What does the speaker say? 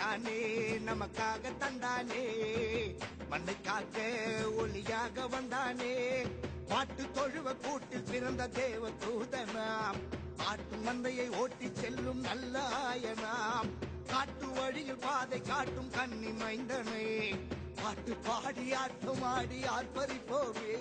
வந்தானே நமக்காக தந்தானே மண்ணை காக்க ஒளியாக வந்தானே பாட்டு தொழுவ கூட்டில் பிறந்த தேவ தூதனாம் காட்டு மந்தையை ஓட்டி செல்லும் நல்ல ஆயனாம் காட்டு வழியில் பாதை காட்டும் கன்னி மைந்தனே பாட்டு பாடி ஆட்டம் ஆடி ஆர்ப்பரிப்போவே